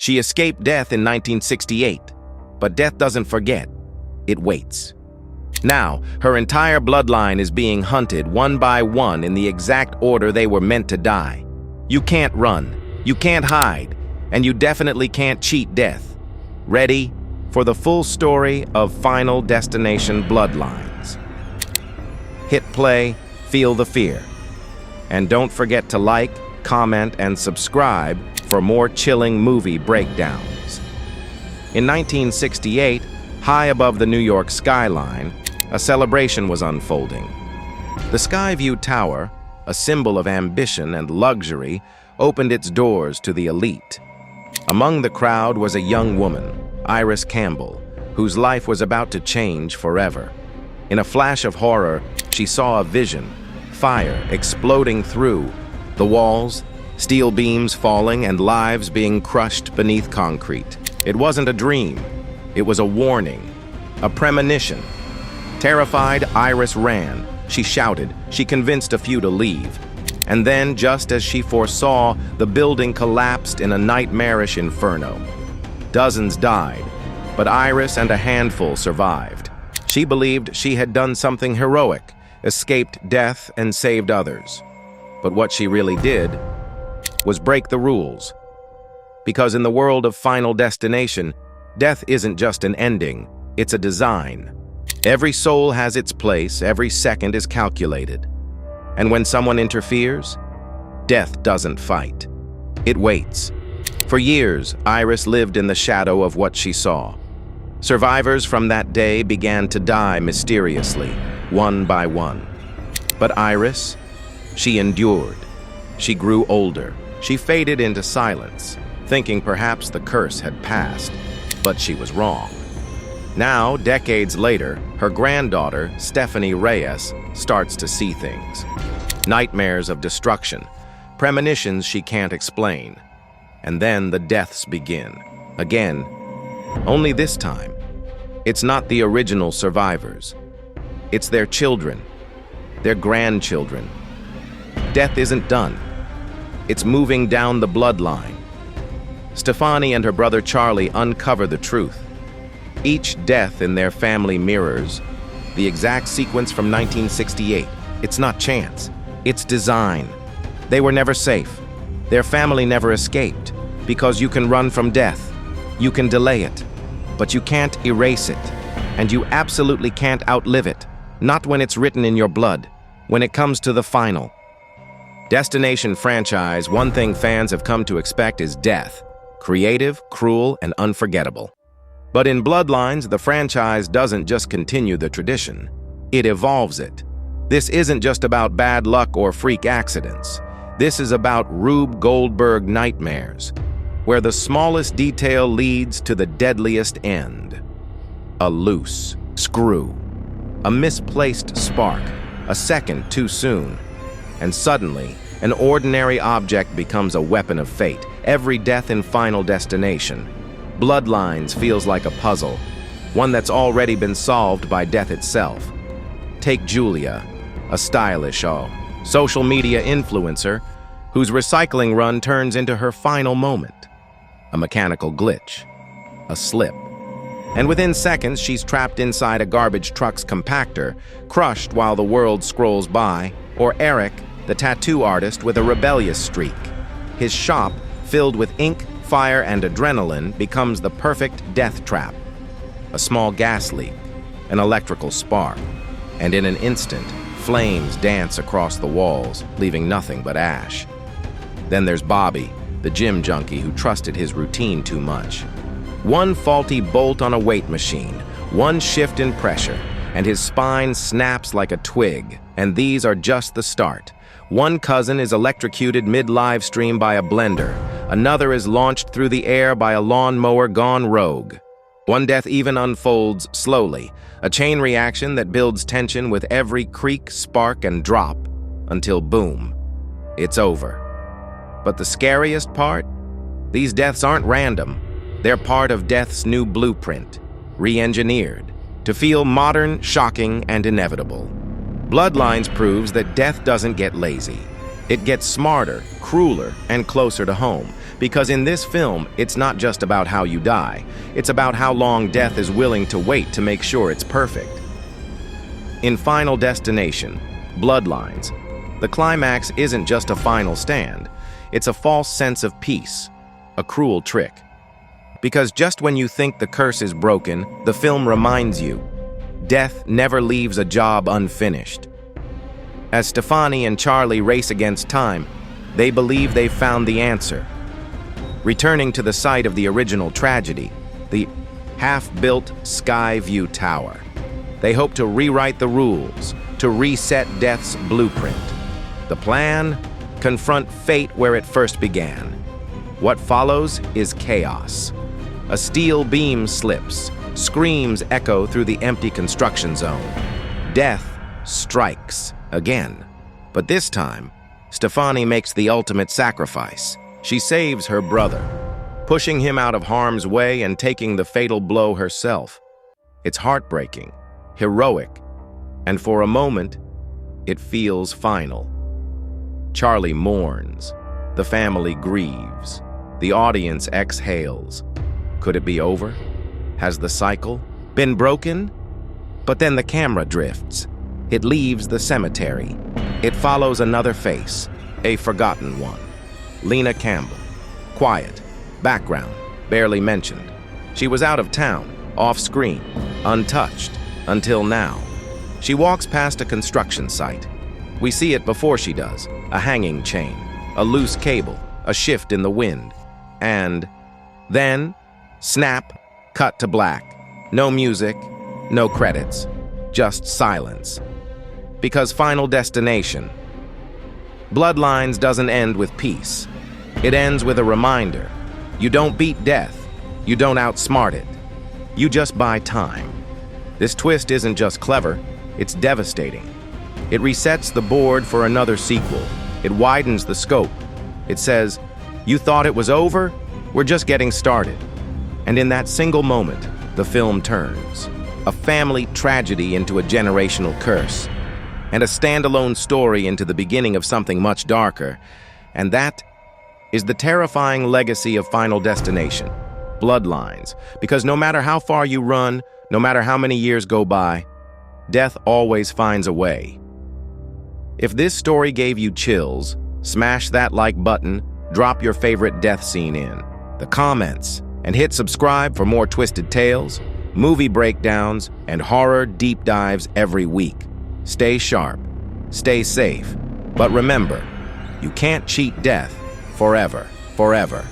She escaped death in 1968, but death doesn't forget. It waits. Now, her entire bloodline is being hunted one by one in the exact order they were meant to die. You can't run, you can't hide, and you definitely can't cheat death. Ready for the full story of Final Destination Bloodlines? Hit play, feel the fear. And don't forget to like, comment, and subscribe for more chilling movie breakdowns. In 1968, high above the New York skyline, a celebration was unfolding. The Skyview Tower, a symbol of ambition and luxury, opened its doors to the elite. Among the crowd was a young woman, Iris Campbell, whose life was about to change forever. In a flash of horror, she saw a vision, fire exploding through the walls, steel beams falling, and lives being crushed beneath concrete. It wasn't a dream. It was a warning, a premonition. Terrified, Iris ran. She shouted. She convinced a few to leave. And then, just as she foresaw, the building collapsed in a nightmarish inferno. Dozens died, but Iris and a handful survived. She believed she had done something heroic, escaped death and saved others. But what she really did was break the rules. Because in the world of Final Destination, death isn't just an ending, it's a design. Every soul has its place, every second is calculated. And when someone interferes, death doesn't fight. It waits. For years, Iris lived in the shadow of what she saw. Survivors from that day began to die mysteriously, one by one. But Iris, she endured. She grew older. She faded into silence, thinking perhaps the curse had passed. But she was wrong. Now, decades later, her granddaughter, Stefani Reyes, starts to see things. Nightmares of destruction, premonitions she can't explain. And then the deaths begin. Again. Only this time, it's not the original survivors. It's their children, their grandchildren. Death isn't done. It's moving down the bloodline. Stefani and her brother Charlie uncover the truth. Each death in their family mirrors the exact sequence from 1968. It's not chance. It's design. They were never safe. Their family never escaped. Because you can run from death. You can delay it. But you can't erase it. And you absolutely can't outlive it. Not when it's written in your blood. When it comes to the final Destination franchise, one thing fans have come to expect is death. Creative, cruel, and unforgettable. But in Bloodlines, the franchise doesn't just continue the tradition. It evolves it. This isn't just about bad luck or freak accidents. This is about Rube Goldberg nightmares, where the smallest detail leads to the deadliest end. A loose screw, a misplaced spark, a second too soon, and suddenly, an ordinary object becomes a weapon of fate. Every death in Final Destination, Bloodlines feels like a puzzle, one that's already been solved by death itself. Take Julia, a stylish social media influencer whose recycling run turns into her final moment. A mechanical glitch, a slip. And within seconds, she's trapped inside a garbage truck's compactor, crushed while the world scrolls by. Or Eric, the tattoo artist with a rebellious streak. His shop, filled with ink, fire, and adrenaline, becomes the perfect death trap. A small gas leak, an electrical spark, and in an instant, flames dance across the walls, leaving nothing but ash. Then there's Bobby, the gym junkie who trusted his routine too much. One faulty bolt on a weight machine, one shift in pressure, and his spine snaps like a twig. And these are just the start. One cousin is electrocuted mid-live stream by a blender. Another is launched through the air by a lawnmower gone rogue. One death even unfolds slowly, a chain reaction that builds tension with every creak, spark, and drop, until boom, it's over. But the scariest part? These deaths aren't random. They're part of death's new blueprint, re-engineered, to feel modern, shocking, and inevitable. Bloodlines proves that death doesn't get lazy. It gets smarter, crueler, and closer to home, Because in this film, it's not just about how you die. It's about how long death is willing to wait to make sure it's perfect. In Final Destination, Bloodlines, the climax isn't just a final stand. It's a false sense of peace, a cruel trick. Because just when you think the curse is broken, the film reminds you, death never leaves a job unfinished. As Stefani and Charlie race against time, they believe they've found the answer. Returning to the site of the original tragedy, the half-built Skyview Tower, they hope to rewrite the rules, to reset death's blueprint. The plan? Confront fate where it first began. What follows is chaos. A steel beam slips, screams echo through the empty construction zone. Death strikes again. But this time, Stefani makes the ultimate sacrifice. She saves her brother, pushing him out of harm's way and taking the fatal blow herself. It's heartbreaking, heroic, and for a moment, it feels final. Charlie mourns. The family grieves. The audience exhales. Could it be over? Has the cycle been broken? But then the camera drifts. It leaves the cemetery. It follows another face, a forgotten one. Lena Campbell. Quiet. Background. Barely mentioned. She was out of town, off screen, untouched, until now. She walks past a construction site. We see it before she does. A hanging chain, a loose cable, a shift in the wind. And then, snap, cut to black. No music, no credits, just silence. Because Final Destination, Bloodlines doesn't end with peace. It ends with a reminder. You don't beat death. You don't outsmart it. You just buy time. This twist isn't just clever, it's devastating. It resets the board for another sequel. It widens the scope. It says, you thought it was over? We're just getting started. And in that single moment, the film turns. A family tragedy into a generational curse. And a standalone story into the beginning of something much darker. And that is the terrifying legacy of Final Destination, Bloodlines. Because no matter how far you run, no matter how many years go by, death always finds a way. If this story gave you chills, smash that like button, drop your favorite death scene in the comments, and hit subscribe for more twisted tales, movie breakdowns, and horror deep dives every week. Stay sharp, stay safe, but remember, you can't cheat death forever, forever.